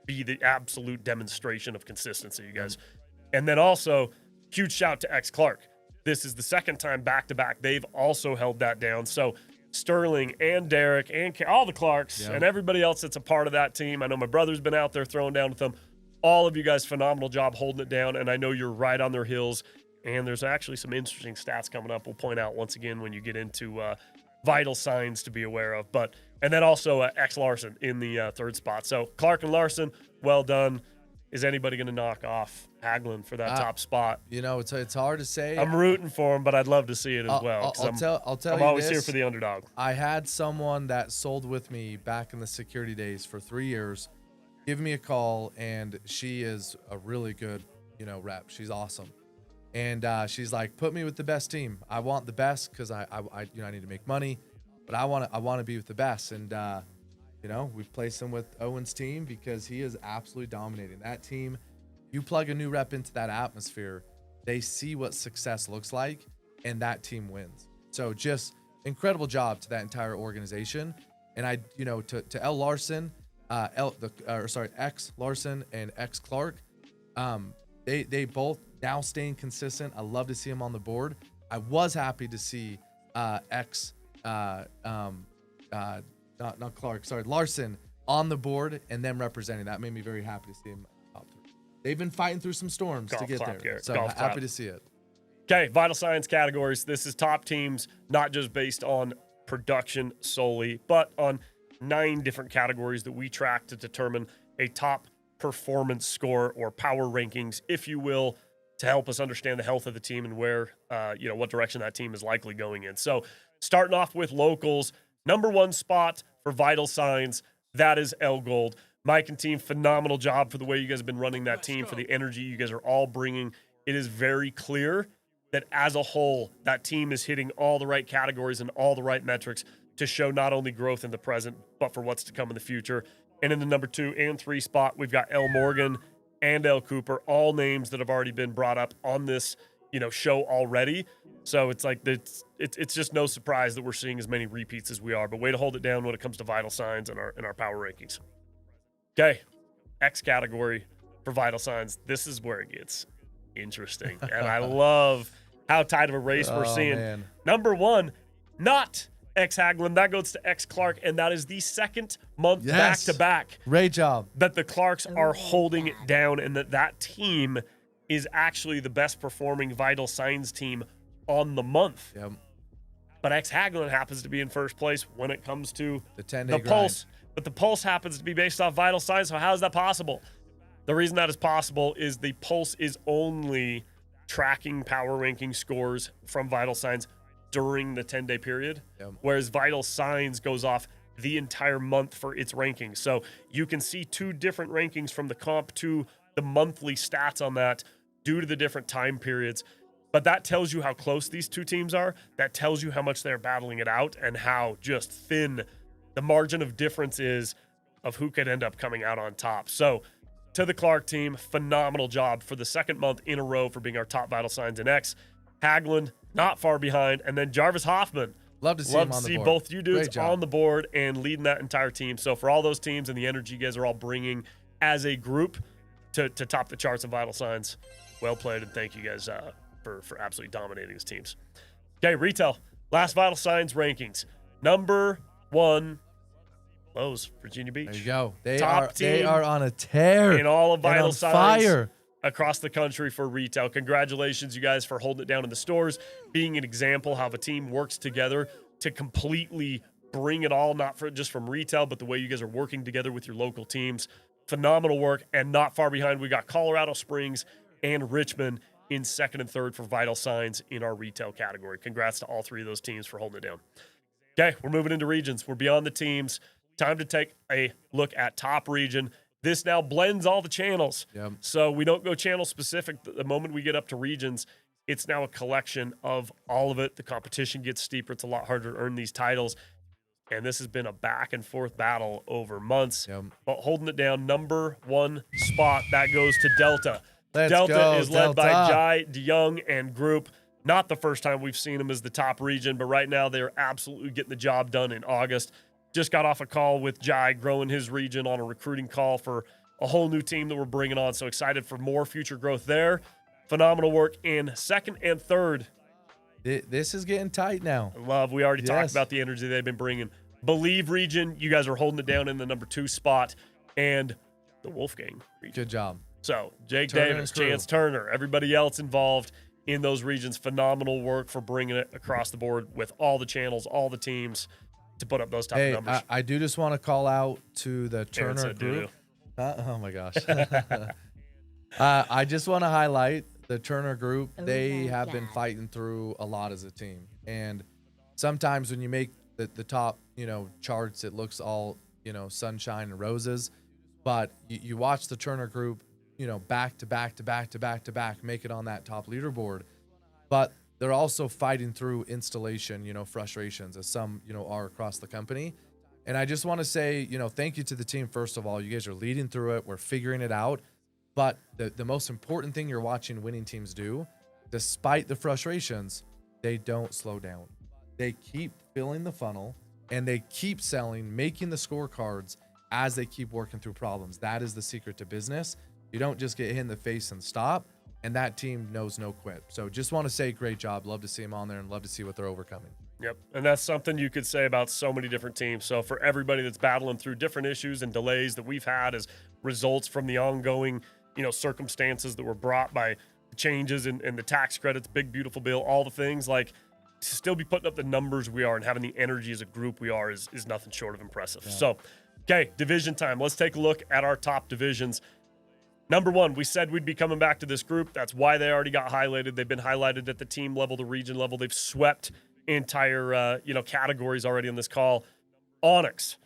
be the absolute demonstration of consistency, you guys. And then also, huge shout to X Clark. This is the 2nd time back-to-back. They've also held that down. So Sterling and Derek and all the Clarks and everybody else that's a part of that team. I know my brother's been out there throwing down with them. All of you guys, phenomenal job holding it down, and I know you're right on their heels. And there's actually some interesting stats coming up we'll point out once again when you get into vital signs to be aware of. And then also X Larson in the 3rd spot. So Clark and Larson, well done. Is anybody going to knock off Haglund for that top spot? It's hard to say. I'm rooting for him, but I'd love to see it as well. I'll tell I'm you always this, here for the underdog. I had someone that sold with me back in the security days for 3 years give me a call, and she is a really good, rep. She's awesome. And she's like, put me with the best team. I want the best because I need to make money, but I want to be with the best. And we've placed him with Owen's team because he is absolutely dominating that team. You plug a new rep into that atmosphere, they see what success looks like, and that team wins. So just incredible job to that entire organization. And to L Larson, X Larson and X Clark, they both now staying consistent. I love to see him on the board. I was happy to see Larson on the board and them representing. That made me very happy to see him top 3. They've been fighting through some storms to get there. Garrett. So happy to see it. Okay, vital signs categories. This is top teams, not just based on production solely, but on 9 different categories that we track to determine a top performance score or power rankings, if you will, to help us understand the health of the team and where, what direction that team is likely going in. So starting off with locals, number 1 spot for vital signs, that is L Gold. Mike and team, phenomenal job for the way you guys have been running that team, for the energy you guys are all bringing. It is very clear that as a whole, that team is hitting all the right categories and all the right metrics to show not only growth in the present, but for what's to come in the future. And in the number 2 and 3 spot, we've got L. Morgan and L. Cooper, all names that have already been brought up on this, show already. So it's like it's just no surprise that we're seeing as many repeats as we are. But way to hold it down when it comes to vital signs and our power rankings. Okay, X category for vital signs. This is where it gets interesting, and I love how tight of a race we're seeing. Man. Number 1, not X Hagelin. That goes to X Clark, and that is the second month back to back Great job. that the Clarks are holding it down, and that team is actually the best performing vital signs team on the month. Yep. But X Hagelin happens to be in first place when it comes to The 10-day the grind. pulse. But the pulse happens to be based off vital signs. So how is that possible? The reason that is possible is the pulse is only tracking power ranking scores from vital signs during the 10-day period, whereas vital signs goes off the entire month for its rankings. So you can see 2 different rankings from the comp to the monthly stats on that due to the different time periods. But that tells you how close these 2 teams are. That tells you how much they're battling it out and how just thin the margin of difference is of who could end up coming out on top. So to the Clark team, phenomenal job for the second month in a row for being our top vital signs in X. Hagelin, not far behind. And then Jarvis Hoffman. Love to see him on the board. Both you dudes Great job. on the board and leading that entire team. So for all those teams and the energy you guys are all bringing as a group to top the charts in vital signs, well played, and thank you guys for absolutely dominating these teams. Okay, retail. Last vital signs rankings. Number 1, Lowe's, Virginia Beach. There you go. They Top they team are on a tear. in all of and vital on signs fire. across the country for retail. Congratulations, you guys, for holding it down in the stores, being an example how a team works together to completely bring it all, not for just from retail, but the way you guys are working together with your local teams. Phenomenal work. And not far behind, we got Colorado Springs and Richmond in second and third for vital signs in our retail category. Congrats to all 3 of those teams for holding it down. Okay, we're moving into regions. We're beyond the teams. Time to take a look at top region. This now blends all the channels. Yep. So we don't go channel specific. The moment we get up to regions, it's now a collection of all of it. The competition gets steeper. It's a lot harder to earn these titles. And this has been a back and forth battle over months. Yep. But holding it down, number 1 spot, that goes to Delta. Let's Delta go, is led by Delta. Jai, DeYoung, and group. Not the first time we've seen them as the top region, but right now they're absolutely getting the job done in August. Just got off a call with Jai, growing his region on a recruiting call for a whole new team that we're bringing on. So excited for more future growth there. Phenomenal work in second and third. This is getting tight now. We already talked Yes. about the energy they've been bringing. Believe region, you guys are holding it down in the number 2 spot. And the Wolfgang region. Good job. So Jake Turner Davis, and crew. Chance Turner, everybody else involved in those regions, phenomenal work for bringing it across the board with all the channels, all the teams to put up those top Hey, numbers. I do just want to call out to the Aaron Turner said group. Oh my gosh. I just want to highlight the Turner group. Oh They my have been God. fighting through a lot as a team. And sometimes when you make the top, charts, it looks all, sunshine and roses. But you watch the Turner group, back to back to back to back to back, make it on that top leaderboard. But they're also fighting through installation, frustrations, as some, are across the company. And I just want to say, thank you to the team, first of all. You guys are leading through it. We're figuring it out. But the most important thing you're watching winning teams do, despite the frustrations, they don't slow down. They keep filling the funnel, and they keep selling, making the scorecards as they keep working through problems. That is the secret to business. You don't just get hit in the face and stop, and that team knows no quit. So just want to say great job. Love to see them on there and love to see what they're overcoming. Yep. And that's something you could say about so many different teams. So for everybody that's battling through different issues and delays that we've had as results from the ongoing, circumstances that were brought by changes in the tax credits, big, beautiful bill, all the things, like to still be putting up the numbers we are and having the energy as a group we are is nothing short of impressive. Yeah. So, okay, division time. Let's take a look at our top divisions. Number 1, we said we'd be coming back to this group. That's why they already got highlighted. They've been highlighted at the team level, the region level. They've swept entire, categories already on this call. Onyx.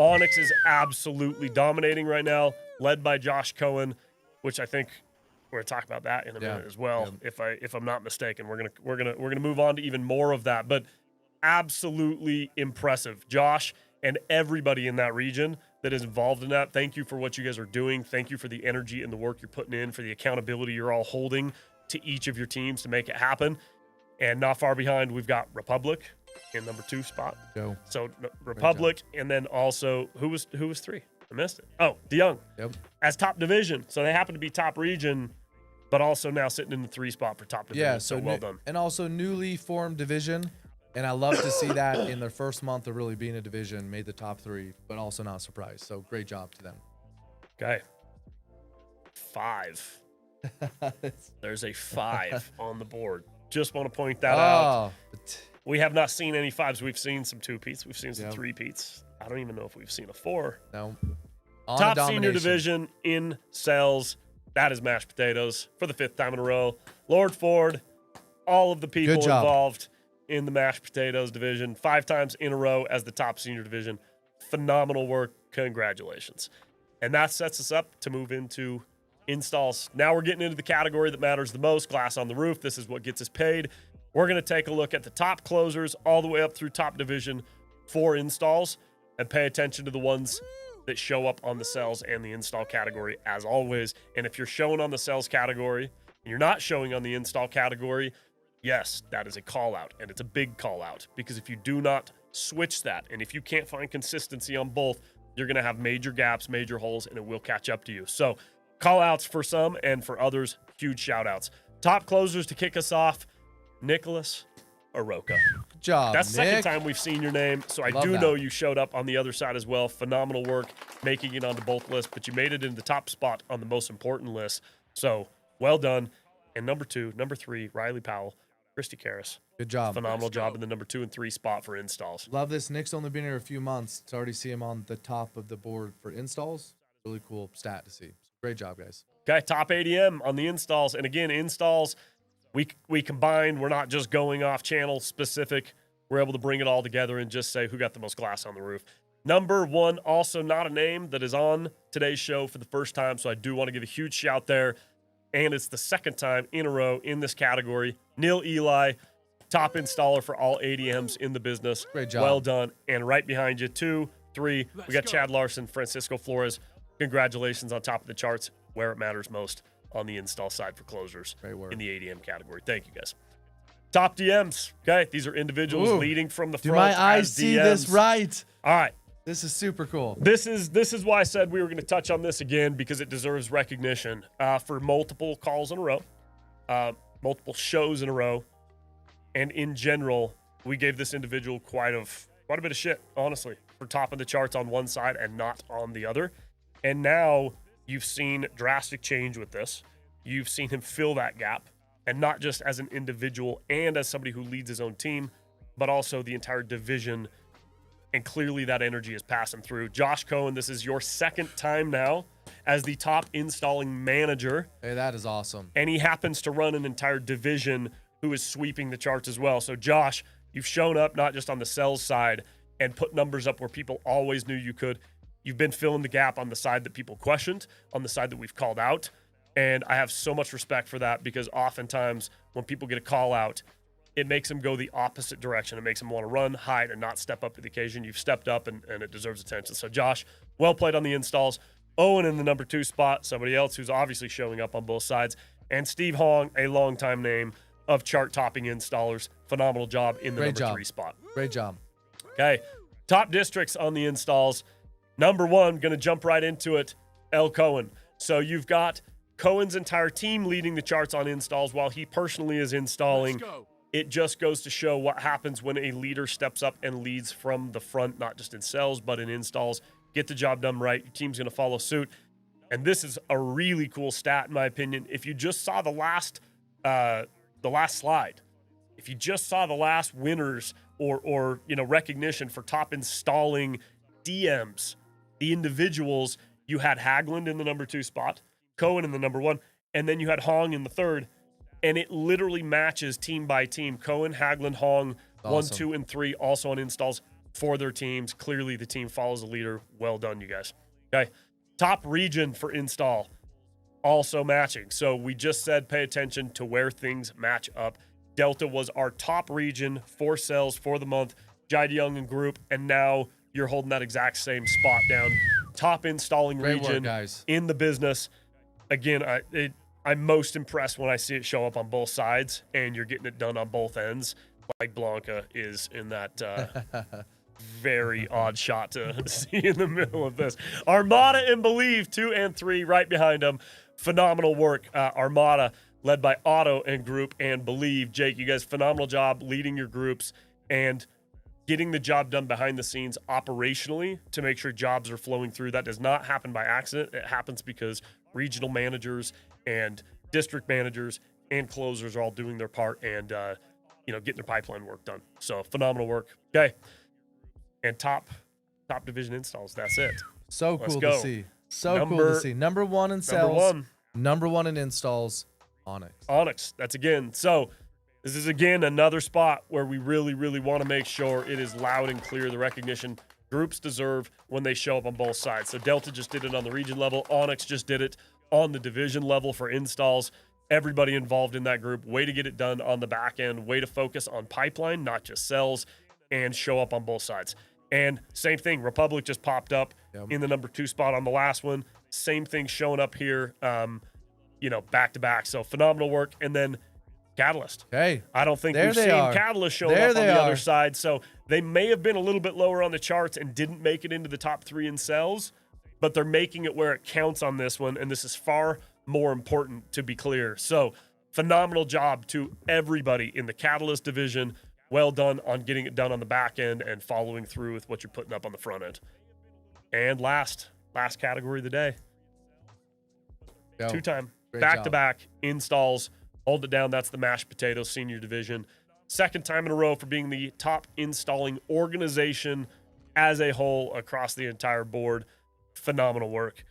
Onyx is absolutely dominating right now, led by Josh Cohen, which I think we're gonna talk about that in a minute as well. If I'm not mistaken, we're gonna move on to even more of that. But absolutely impressive, Josh, and everybody in that region that is involved in that. Thank you for what you guys are doing. Thank you for the energy and the work you're putting in, for the accountability you're all holding to each of your teams to make it happen. And not far behind, we've got Republic in number 2 spot. Go. So Republic, and then also who was 3? I missed it. Oh, DeYoung. Yep. As top division. So they happen to be top region, but also now sitting in the 3 spot for top division. Yeah, so well done. And also newly formed division. And I love to see that in their first month of really being a division, made the top 3, but also not surprised. So great job to them. Okay. 5. There's a 5 on the board. Just want to point that out. We have not seen any 5s. We've seen some 2-peats. We've seen some 3-peats. I don't even know if we've seen a 4. No. Top senior division in sales. That is mashed potatoes for the 5th time in a row. Lord Ford, all of the people involved in the mashed potatoes division, 5 times in a row as the top senior division. Phenomenal work. Congratulations. And that sets us up to move into installs. Now we're getting into the category that matters the most, glass on the roof. This is what gets us paid. We're going to take a look at the top closers all the way up through top division for installs and pay attention to the ones that show up on the sales and the install category as always. And if you're showing on the sales category and you're not showing on the install category, yes, that is a call out, and it's a big call out, because if you do not switch that, and if you can't find consistency on both, you're going to have major gaps, major holes, and it will catch up to you. So call outs for some, and for others, huge shout outs. Top closers to kick us off, Nicholas Aroka. Good job, That's the Nick. second time we've seen your name, so I Love do that. know you showed up on the other side as well. Phenomenal work making it onto both lists, but you made it in the top spot on the most important list. So well done. And number 2, number 3, Riley Powell, Christy Karras. Good job. Phenomenal job in the number 2 and 3 spot for installs. Love this. Nick's only been here a few months to already see him on the top of the board for installs. Really cool stat to see. Great job, guys. Okay, top ADM on the installs. And again, installs, we combine. We're not just going off channel specific. We're able to bring it all together and just say who got the most glass on the roof. Number 1, also not a name that is on today's show for the first time, so I do want to give a huge shout there. And it's the second time in a row in this category. Neil Eli, top installer for all ADMs in the business. Great job. Well done. And right behind you, 2, 3, we got Chad Larson, Francisco Flores. Congratulations on top of the charts where it matters most on the install side for closers Great work. in the ADM category. Thank you, guys. Top DMs. Okay, these are individuals leading from the Do front. my eyes as see DMs. this right? All right. This is super cool. This is why I said we were going to touch on this again, because it deserves recognition for multiple calls in a row, multiple shows in a row, and in general, we gave this individual quite a bit of shit, honestly, for topping the charts on one side and not on the other. And now you've seen drastic change with this. You've seen him fill that gap, and not just as an individual and as somebody who leads his own team, but also the entire division. And clearly that energy is passing through. Josh Cohen, this is your second time now as the top installing manager. Hey, that is awesome. And he happens to run an entire division who is sweeping the charts as well. So Josh, you've shown up not just on the sales side and put numbers up where people always knew you could. You've been filling the gap on the side that people questioned, on the side that we've called out. And I have so much respect for that, because oftentimes when people get a call out, it makes them go the opposite direction. It makes them want to run, hide, and not step up to the occasion. You've stepped up, and it deserves attention. So, Josh, well played on the installs. Owen in the number 2 spot, somebody else who's obviously showing up on both sides. And Steve Hong, a longtime name of chart-topping installers. Phenomenal job in the number 3 spot. Great job. Okay, top districts on the installs. Number 1, going to jump right into it, L. Cohen. So you've got Cohen's entire team leading the charts on installs while he personally is installing. It just goes to show what happens when a leader steps up and leads from the front, not just in sales, but in installs. Get the job done right. Your team's going to follow suit. And this is a really cool stat, in my opinion. If you just saw the last slide, if you just saw the last winners or recognition for top installing DMs, the individuals, you had Haglund in the number 2 spot, Cohen in the number 1, and then you had Hong in the 3rd. And it literally matches team by team. Cohen, Haglund, Hong, Awesome. 1, 2, and 3, also on installs. for their teams. Clearly, the team follows the leader. Well done, you guys. Okay. Top region for install, also matching. So we just said pay attention to where things match up. Delta was our top region for sales for the month. Jide Young and group, and now you're holding that exact same spot down. Top installing Great region work, guys. in the business. Again, I'm most impressed when I see it show up on both sides, and you're getting it done on both ends, like Blanca is in that very odd shot to see in the middle of this. Armada and Believe, 2 and 3 right behind them. Phenomenal work. Armada led by Otto and group, and Believe. Jake, you guys, phenomenal job leading your groups and getting the job done behind the scenes operationally to make sure jobs are flowing through. That does not happen by accident. It happens because regional managers and district managers and closers are all doing their part and, getting their pipeline work done. So phenomenal work. Okay. And top division installs. That's it. So Let's cool go. to see. So cool to see. Number one in sales. Number one in installs. Onyx. That's again. So this is again another spot where we really, really want to make sure it is loud and clear. The recognition groups deserve when they show up on both sides. So Delta just did it on the region level. Onyx just did it on the division level for installs. Everybody involved in that group. Way to get it done on the back end. Way to focus on pipeline, not just sales, and show up on both sides. And same thing, Republic just popped up in the number 2 spot on the last one. Same thing showing up here, back to back. So phenomenal work. And then Catalyst. Hey, I don't think we've seen Catalyst showing up on the other side. So they may have been a little bit lower on the charts and didn't make it into the top 3 in sales, but they're making it where it counts on this one. And this is far more important, to be clear. So phenomenal job to everybody in the Catalyst division. Well done on getting it done on the back end and following through with what you're putting up on the front end. And last category of the day. 2-time, back-to-back installs. Hold it down. That's the mashed potatoes senior division. Second time in a row for being the top installing organization as a whole across the entire board. Phenomenal work.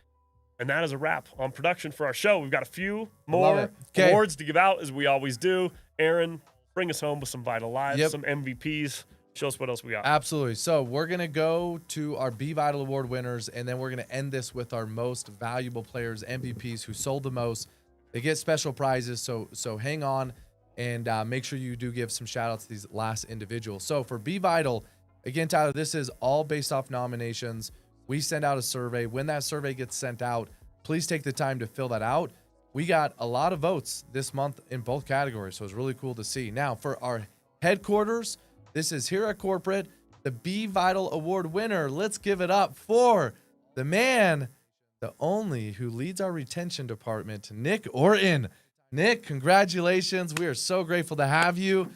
And that is a wrap on production for our show. We've got a few more awards to give out, as we always do. Aaron, bring us home with some Vital Lives, some MVPs. Show us what else we got. Absolutely. So we're going to go to our Be Vital Award winners, and then we're going to end this with our most valuable players, MVPs, who sold the most. They get special prizes, so hang on and make sure you do give some shout-outs to these last individuals. So for Be Vital, again, Tyler, this is all based off nominations. We send out a survey. When that survey gets sent out, please take the time to fill that out. We got a lot of votes this month in both categories, so it's really cool to see. Now, for our headquarters, this is here at corporate, the Be Vital Award winner. Let's give it up for the man, the only, who leads our retention department, Nick Orton. Nick, congratulations. We are so grateful to have you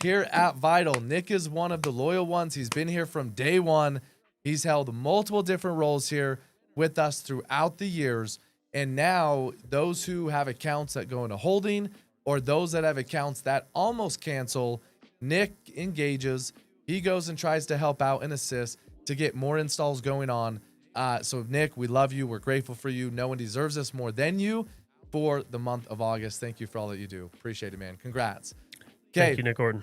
here at Vital. Nick is one of the loyal ones. He's been here from day one. He's held multiple different roles here with us throughout the years. And now those who have accounts that go into holding or those that have accounts that almost cancel, Nick engages. He goes and tries to help out and assist to get more installs going on. So Nick, we love you. We're grateful for you. No one deserves this more than you for the month of August. Thank you for all that you do. Appreciate it, man. Congrats. Okay. Thank you, Nick Orton.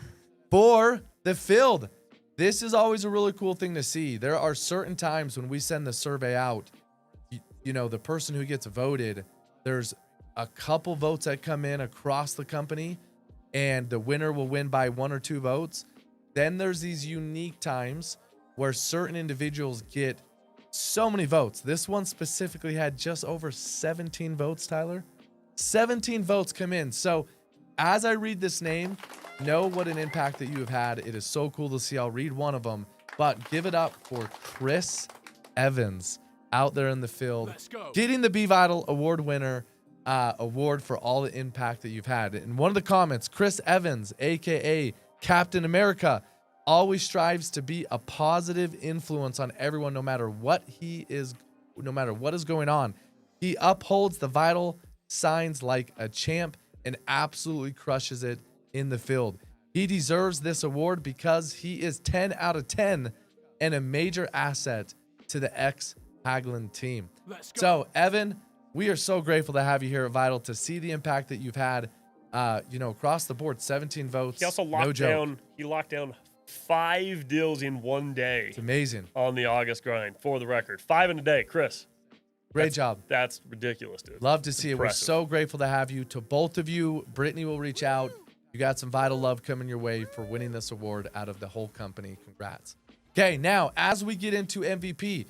For the field, this is always a really cool thing to see. There are certain times when we send the survey out, the person who gets voted, there's a couple votes that come in across the company and the winner will win by 1 or 2 votes. Then there's these unique times where certain individuals get so many votes. This one specifically had just over 17 votes, Tyler. 17 votes come in. So as I read this name, know what an impact that you have had. It is so cool to see. I'll read one of them, but give it up for Chris Evans out there in the field, getting the Be Vital Award winner award for all the impact that you've had. In one of the comments, Chris Evans, aka Captain America, always strives to be a positive influence on everyone, no matter what is going on. He upholds the vital signs like a champ and absolutely crushes it in the field. He deserves this award because he is 10 out of 10 and a major asset to the ex-Haglund team. So, Evan, we are so grateful to have you here at Vital, to see the impact that you've had, across the board. 17 votes. He also locked down 5 deals in one day It's amazing. on the August grind, for the record. 5 in a day. Chris, Great job. that's ridiculous, dude. Love to see it. We're Impressive. so grateful to have you. To both of you, Brittany will reach out. You got some vital love coming your way for winning this award out of the whole company. Congrats. Okay, now as we get into MVP,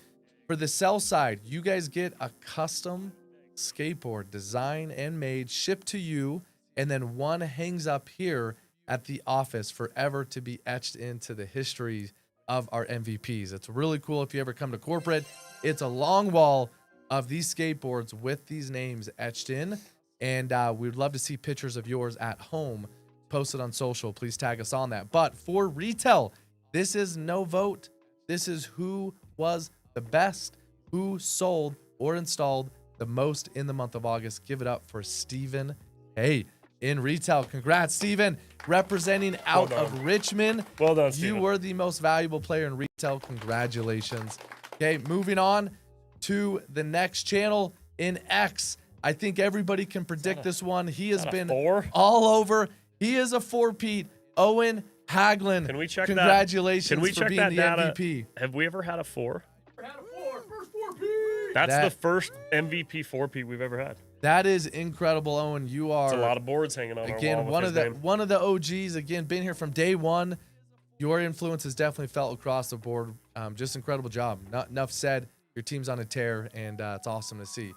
for the sell side, you guys get a custom skateboard designed and made, shipped to you, and then one hangs up here at the office forever to be etched into the history of our MVPs. It's really cool if you ever come to corporate. It's a long wall of these skateboards with these names etched in, and we'd love to see pictures of yours at home posted on social. Please tag us on that. But for retail, this is no vote. This is who was the best, who sold or installed the most in the month of August. Give it up for Steven Hey in retail. Congrats, Steven, representing out of Richmond. Well done, You Steven. were the most valuable player in retail. Congratulations. Okay, moving on to the next channel in X. I think everybody can predict this one. He has that a been 4? all over. He is a 4-peat. Owen Haglin. Can we check that? Congratulations Can we for check being that the data? MVP. Have we ever had a 4? Had a 4. First 4P. That's That- the first MVP 4P we've ever had. That is incredible, Owen. You are It's a lot of boards hanging on our again wall one with of his the name. one of the OGs. Again, been here from day one. Your influence is definitely felt across the board. Just incredible job. Not enough said. Your team's on a tear, and it's awesome to see.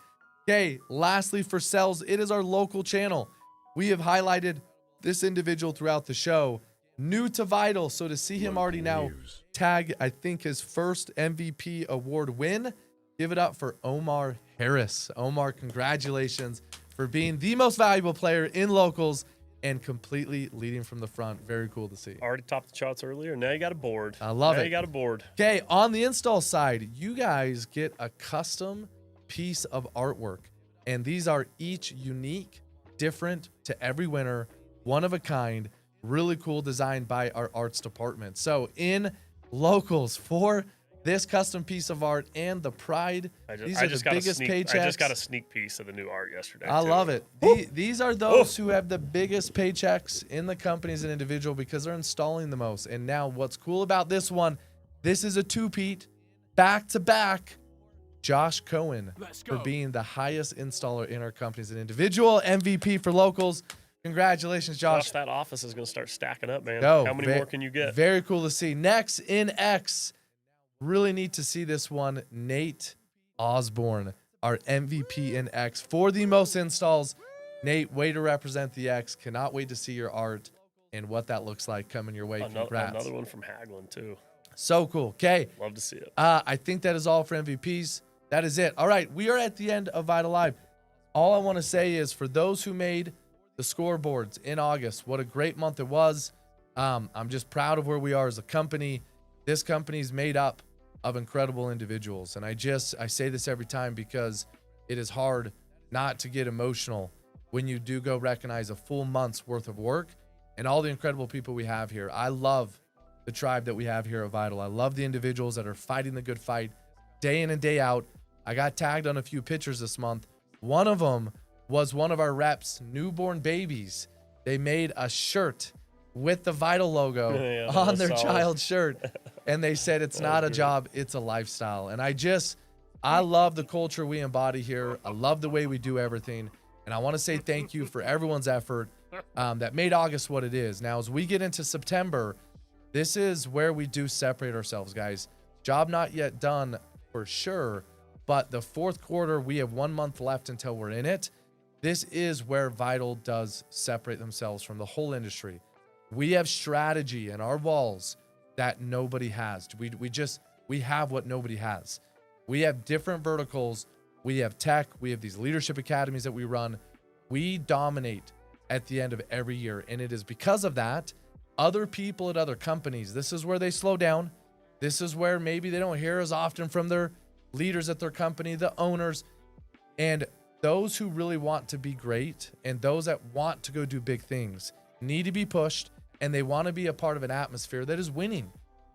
Okay, lastly for Sells, it is our local channel. We have highlighted this individual throughout the show. New to Vital, so to see him already now tag, I think, his first MVP award win. Give it up for Omar Harris. Omar, congratulations for being the most valuable player in locals and completely leading from the front. Very cool to see. Already topped the charts earlier. Now you got a board. I love now it. you got a board. Okay, on the install side, you guys get a custom piece of artwork. And these are each unique, different to every winner, one of a kind, really cool, designed by our arts department. So in locals for this custom piece of art and the pride, these are the biggest paychecks. I just got a sneak piece of the new art yesterday. I too. love it. These are those who have the biggest paychecks in the company as an individual because they're installing the most. And now what's cool about this one, this is a two-peat, back-to-back, Josh Cohen for being the highest installer in our company as an individual. MVP for locals. Congratulations, Josh. Josh, that office is going to start stacking up, man. Go. How many more can you get? Very cool to see. Next in X, really neat to see this one. Nate Osborne, our MVP in X for the most installs. Nate, way to represent the X. Cannot wait to see your art and what that looks like coming your way. Congrats. Another one from Haglin, too. So cool. Okay. Love to see it. I think that is all for MVPs. That is it. All right. We are at the end of Vital Live. All I want to say is for those who made the scoreboards in August, what a great month it was. I'm just proud of where we are as a company. This company is made up of incredible individuals. And I say this every time because it is hard not to get emotional when you do go recognize a full month's worth of work and all the incredible people we have here. I love the tribe that we have here at Vital. I love the individuals that are fighting the good fight day in and day out. I got tagged on a few pictures this month. One of them was one of our reps' newborn babies. They made a shirt with the Vital logo Yeah, on that's their solid. child's shirt. And they said it's not a job, it's a lifestyle. And I love the culture we embody here. I love the way we do everything. And I want to say thank you for everyone's effort that made August what it is. Now, as we get into September, this is where we do separate ourselves, guys. Job not yet done for sure, but the fourth quarter, we have 1 month left until we're in it. This is where Vital does separate themselves from the whole industry. We have strategy in our walls that nobody has. We have what nobody has. We have different verticals. We have tech. We have these leadership academies that we run. We dominate at the end of every year. And it is because of that, other people at other companies, this is where they slow down. This is where maybe they don't hear as often from their leaders at their company, the owners. And those who really want to be great and those that want to go do big things need to be pushed, and they want to be a part of an atmosphere that is winning.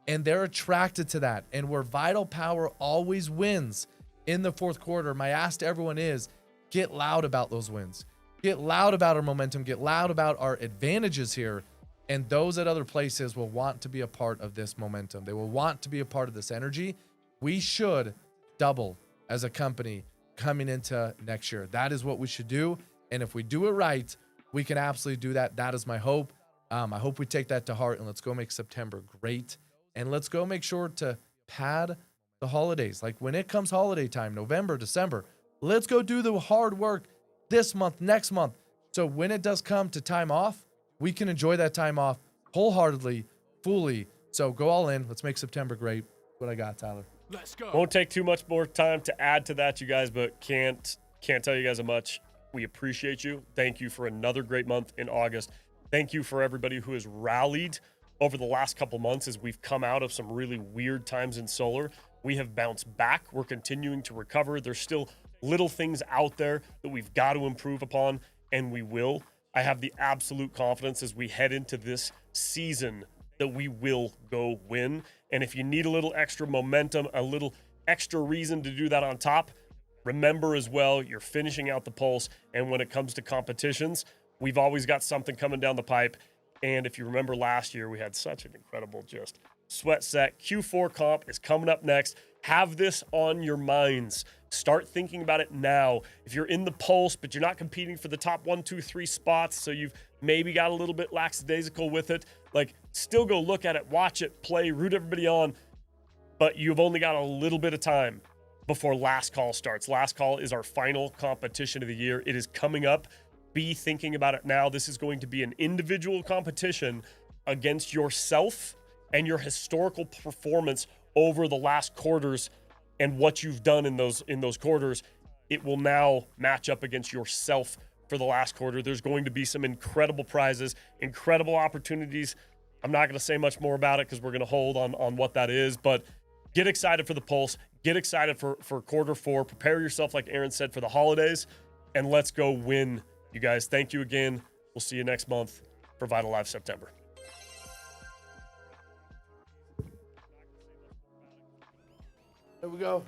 And they're attracted to that. And where Vital Power always wins in the fourth quarter, my ask to everyone is get loud about those wins. Get loud about our momentum. Get loud about our advantages here. And those at other places will want to be a part of this momentum. They will want to be a part of this energy. We should double as a company coming into next year. That is what we should do. And if we do it right, we can absolutely do that. That is my hope. I hope we take that to heart, and let's go make September great. And let's go make sure to pad the holidays. Like when it comes holiday time, November, December, let's go do the hard work this month, next month. So when it does come to time off, we can enjoy that time off wholeheartedly, fully. So go all in. Let's make September great. What I got, Tyler. Let's go. Won't take too much more time to add to that, you guys, but can't tell you guys how much we appreciate you. Thank you for another great month in August. Thank you for everybody who has rallied over the last couple months as we've come out of some really weird times in solar. We have bounced back. We're continuing to recover. There's still little things out there that we've got to improve upon, and we will. I have the absolute confidence as we head into this season that we will go win. And if you need a little extra momentum, a little extra reason to do that on top, remember as well, you're finishing out the pulse. And when it comes to competitions, we've always got something coming down the pipe. And if you remember last year, we had such an incredible just sweat set. Q4 comp is coming up next. Have this on your minds. Start thinking about it now. If you're in the pulse, but you're not competing for the top 1, 2, 3 spots, so you've maybe got a little bit lackadaisical with it, like still go look at it, watch it, play, root everybody on. But you've only got a little bit of time before last call starts. Last call is our final competition of the year. It is coming up. Be thinking about it now. This is going to be an individual competition against yourself and your historical performance over the last quarters and what you've done in those quarters. It will now match up against yourself for the last quarter. There's going to be some incredible prizes, incredible opportunities. I'm not going to say much more about it because we're going to hold on what that is, but get excited for the pulse. Get excited for quarter 4. Prepare yourself, like Aaron said, for the holidays, and let's go win. You guys, thank you again. We'll see you next month for VITL Live September. There we go.